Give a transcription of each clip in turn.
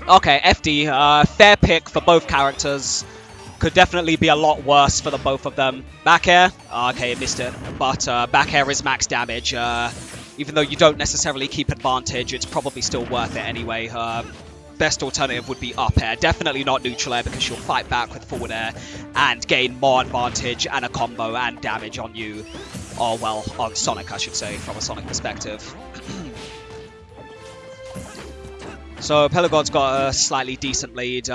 Okay, FD, fair pick for both characters. Could definitely be a lot worse for the both of them. Back air? Okay, missed it. But back air is max damage. Even though you don't necessarily keep advantage, it's probably still worth it anyway. Best alternative would be up air. Definitely not neutral air because you'll fight back with forward air and gain more advantage and a combo and damage on you. Oh, well, on Sonic, I should say, from a Sonic perspective. So Peligod's got a slightly decent lead.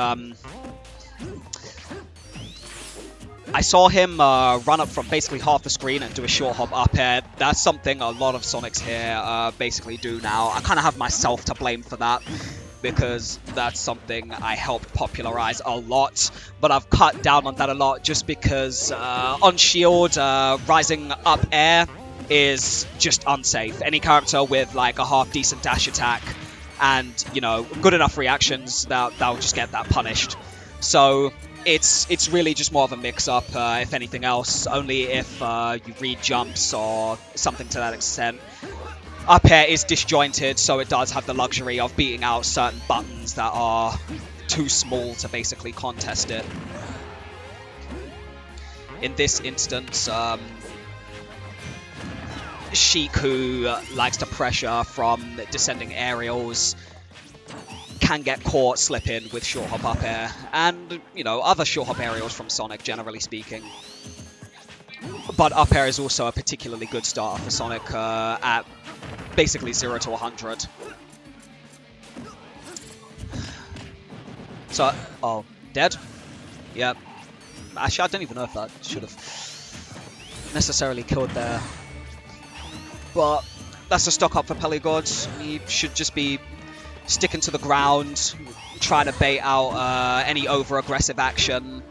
I saw him run up from basically half the screen and do a short hop up air. That's something a lot of Sonics here basically do now. I kind of have myself to blame for that because that's something I helped popularize a lot. But I've cut down on that a lot just because on shield, rising up air is just unsafe. Any character with like a half decent dash attack and, you know, good enough reactions, that'll just get that punished. So it's really just more of a mix-up, if anything else, only if you read jumps or something to that extent. Up air is disjointed, so it does have the luxury of beating out certain buttons that are too small to basically contest it. In this instance, Sheik, who likes to pressure from descending aerials, can get caught slipping with short hop up air, and, you know, other short hop aerials from Sonic, generally speaking. But up air is also a particularly good starter for Sonic at basically 0 to 100. So, oh, dead? Yep. Actually, I don't even know if that should have necessarily killed there. But that's a stock up for Peligod. He should just be sticking to the ground, trying to bait out any over-aggressive action.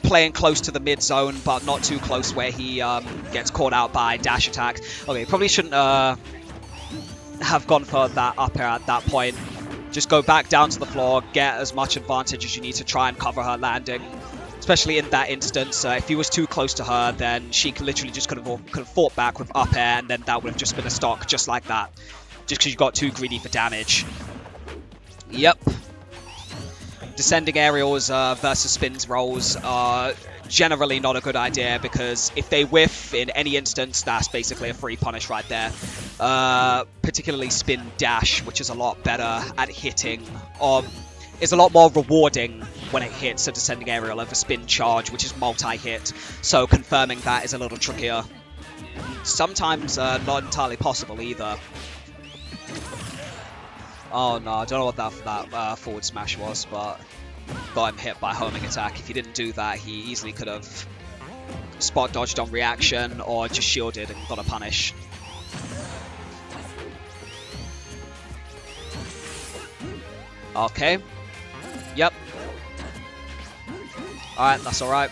Playing close to the mid-zone, but not too close where he gets caught out by dash attacks. Okay, probably shouldn't have gone for that up air at that point. Just go back down to the floor, get as much advantage as you need to try and cover her landing. Especially in that instance, if he was too close to her, then she literally just could have fought back with up air, and then that would have just been a stock just like that. Just because you got too greedy for damage. Yep. Descending aerials versus spins rolls are generally not a good idea because if they whiff in any instance, that's basically a free punish right there. Particularly spin dash, which is a lot better at hitting, or is a lot more rewarding when it hits a descending aerial over spin charge, which is multi-hit. So confirming that is a little trickier. Sometimes not entirely possible either. Oh no, I don't know what that forward smash was, but got him hit by homing attack. If he didn't do that, he easily could have spot dodged on reaction or just shielded and got a punish. Okay. Yep. Alright, that's alright.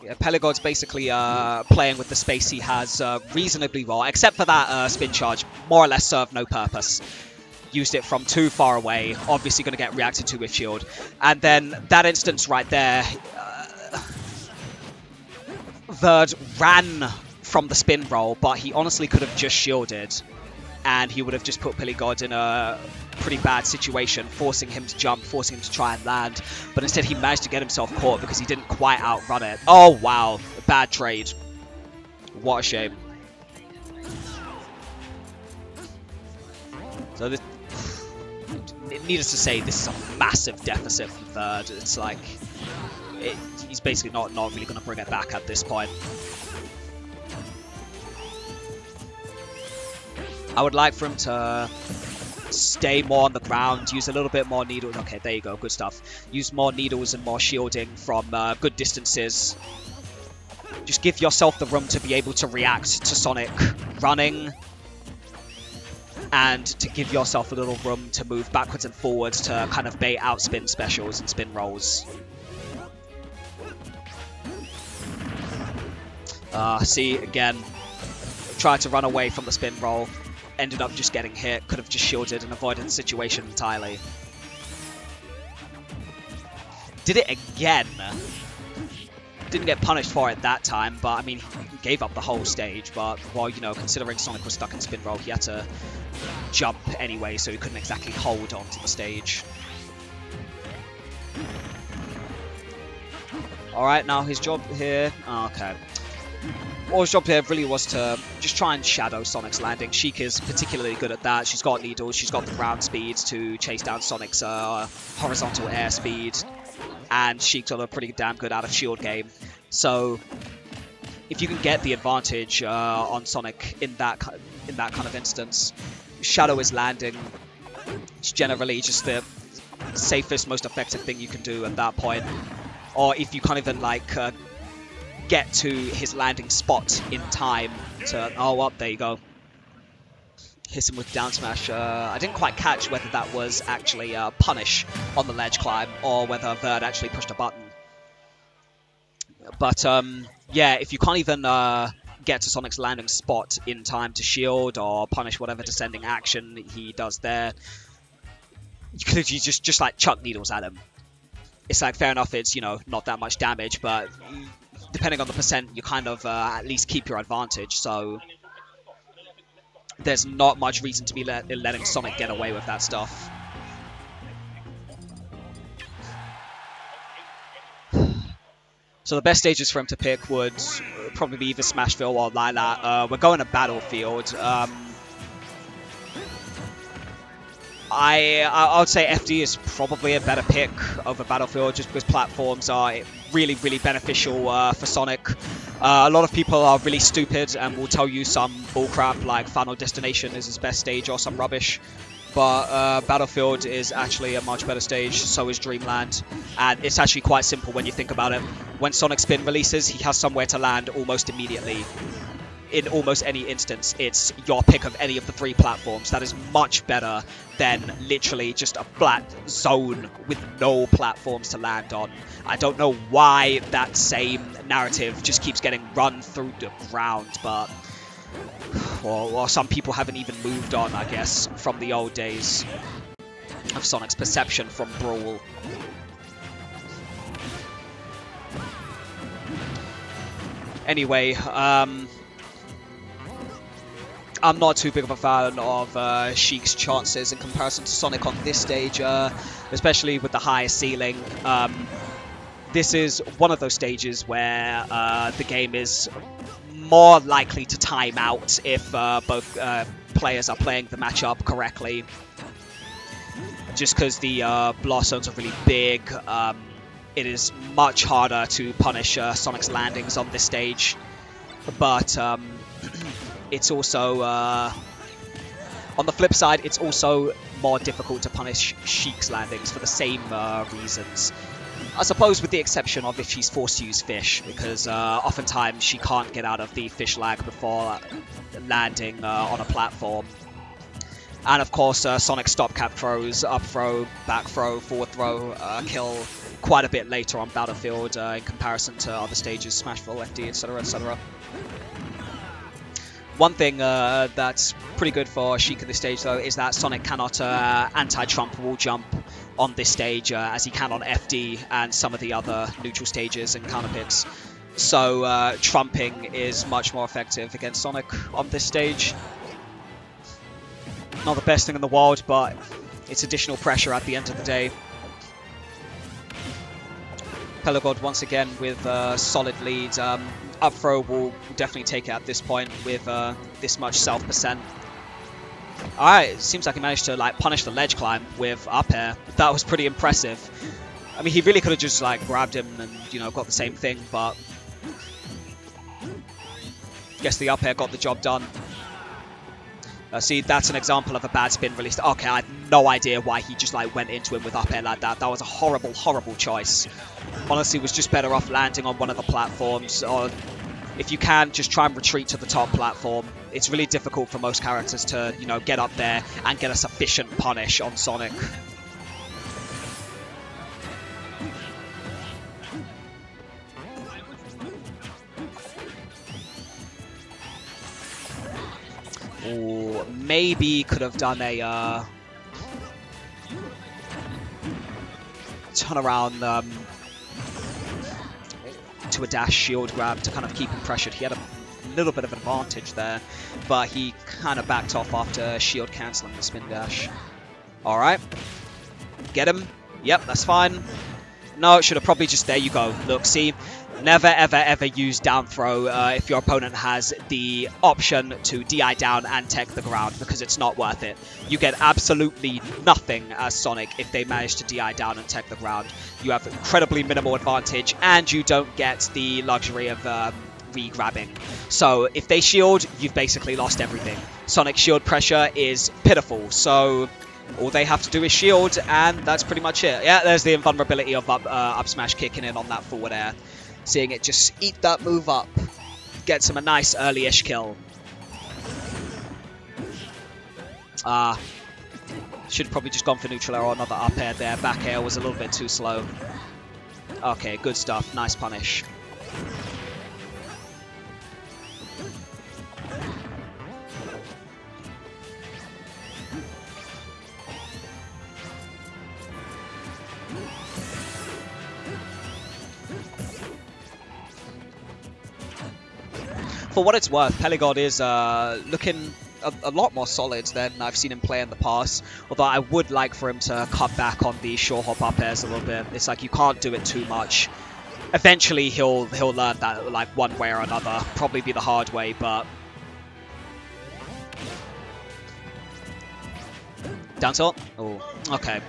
Yeah, Peligod's basically playing with the space he has reasonably well, except for that spin charge, more or less served no purpose. Used it from too far away, obviously going to get reacted to with shield. And then that instance right there, VERD ran from the spin roll, but he honestly could have just shielded. And he would have just put Peligod in a pretty bad situation, forcing him to jump, forcing him to try and land. But instead he managed to get himself caught because he didn't quite outrun it. Oh, wow. Bad trade. What a shame. So this, needless to say, this is a massive deficit from VERD. It's like, he's basically not really going to bring it back at this point. I would like for him to stay more on the ground, use a little bit more needles. Okay, there you go, good stuff. Use more needles and more shielding from good distances. Just give yourself the room to be able to react to Sonic running. And to give yourself a little room to move backwards and forwards to kind of bait out spin specials and spin rolls. See, again, tried to run away from the spin roll. Ended up just getting hit, could have just shielded and avoided the situation entirely. Did it again. didn't get punished for it that time, but I mean, he gave up the whole stage. But, well, you know, considering Sonic was stuck in spin roll, he had to jump anyway, so he couldn't exactly hold onto the stage. Alright, now his job here... Oh, okay. All his job here really was to just try and shadow Sonic's landing. Sheik is particularly good at that. She's got needles, she's got the ground speed to chase down Sonic's horizontal air speed. And Sheik's got a pretty damn good out of shield game. So, if you can get the advantage on Sonic in that kind of instance, shadow his landing. It's generally just the safest, most effective thing you can do at that point. Or if you can't even, like, get to his landing spot in time to... Oh, up, there you go. Hit him with down smash. I didn't quite catch whether that was actually punish on the ledge climb or whether VERD actually pushed a button. But, yeah, if you can't even get to Sonic's landing spot in time to shield or punish whatever descending action he does there, you could just like, chuck needles at him. It's like, fair enough, it's, you know, not that much damage, but depending on the percent, you kind of at least keep your advantage, so there's not much reason to be letting Sonic get away with that stuff. So the best stages for him to pick would probably be either Smashville or Lilat. We're going to Battlefield. I would say FD is probably a better pick over Battlefield just because platforms are really, really beneficial for Sonic. A lot of people are really stupid and will tell you some bullcrap like Final Destination is his best stage or some rubbish. But Battlefield is actually a much better stage, so is Dreamland. And it's actually quite simple when you think about it. When Sonic Spin releases, he has somewhere to land almost immediately. In almost any instance, it's your pick of any of the 3 platforms. That is much better than literally just a flat zone with no platforms to land on. I don't know why that same narrative just keeps getting run through the ground, but... Or some people haven't even moved on, I guess, from the old days of Sonic's perception from Brawl. Anyway, I'm not too big of a fan of Sheik's chances in comparison to Sonic on this stage, especially with the higher ceiling. This is one of those stages where the game is more likely to time out if both players are playing the matchup correctly. Just because the blast zones are really big, it is much harder to punish Sonic's landings on this stage. But it's also, on the flip side, it's also more difficult to punish Sheik's landings for the same reasons. I suppose with the exception of if she's forced to use fish, because oftentimes she can't get out of the fish lag before landing on a platform. And of course, Sonic's stop cap throws, up throw, back throw, forward throw, kill quite a bit later on Battlefield in comparison to other stages, Smashville, FD, etc, etc. One thing that's pretty good for Sheik at this stage, though, is that Sonic cannot anti-trump wall jump on this stage as he can on FD and some of the other neutral stages and counter picks. So trumping is much more effective against Sonic on this stage. Not the best thing in the world, but it's additional pressure at the end of the day. Peligod once again with solid lead. Up throw will definitely take it at this point with this much self-percent. Alright, it seems like he managed to like punish the ledge climb with up air. That was pretty impressive. I mean, he really could have just like grabbed him and, you know, got the same thing, but guess the up air got the job done. See, that's an example of a bad spin release. Okay, I had no idea why he just like went into him with up air like that. That was a horrible, horrible choice. Honestly, was just better off landing on one of the platforms, or if you can, just try and retreat to the top platform. It's really difficult for most characters to, you know, get up there and get a sufficient punish on Sonic. Or maybe could have done a turnaround. to a dash shield grab to kind of keep him pressured. He had a little bit of an advantage there, but he kind of backed off after shield cancelling the spin dash. Alright. Get him. Yep, that's fine. No, should have probably just... There you go. Look, see? Never, ever, ever use down throw if your opponent has the option to DI down and tech the ground, because it's not worth it. You get absolutely nothing as Sonic if they manage to DI down and tech the ground. You have incredibly minimal advantage, and you don't get the luxury of re-grabbing. So if they shield, you've basically lost everything. Sonic shield pressure is pitiful, so... all they have to do is shield, and that's pretty much it. Yeah, there's the invulnerability of up smash kicking in on that forward air. Seeing it just eat that move up. Gets him a nice early-ish kill. Should have probably just gone for neutral air or another up air there. Back air was a little bit too slow. Okay, good stuff. Nice punish. For what it's worth, Peligod is looking a lot more solid than I've seen him play in the past. Although I would like for him to cut back on the short hop up airs a little bit. It's like you can't do it too much. Eventually he'll learn that, like, one way or another. Probably be the hard way, but... Down tilt? Oh, okay.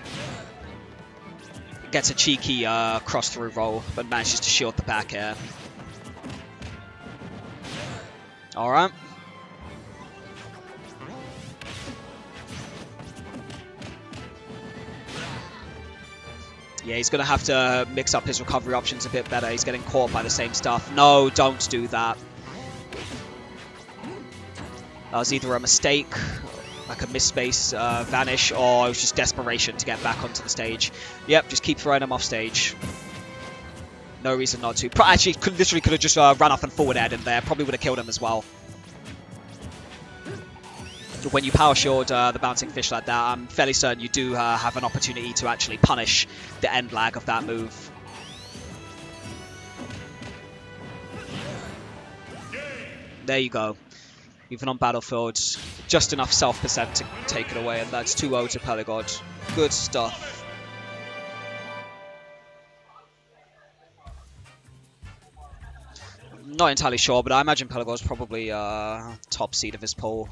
Gets a cheeky cross-through roll, but manages to shield the back air. Alright. Yeah, he's going to have to mix up his recovery options a bit better. He's getting caught by the same stuff. No, don't do that. That was either a mistake, like a misspace vanish, or it was just desperation to get back onto the stage. Yep, just keep throwing him off stage. No reason not to. Actually, literally could have just run off and forward aired in there. Probably would have killed him as well. When you power shield the bouncing fish like that, I'm fairly certain you do have an opportunity to actually punish the end lag of that move. There you go. Even on Battlefield, just enough self-percent to take it away, and that's 2-0 to Peligod. Good stuff. Not entirely sure, but I imagine Peligod's probably top seed of his pool.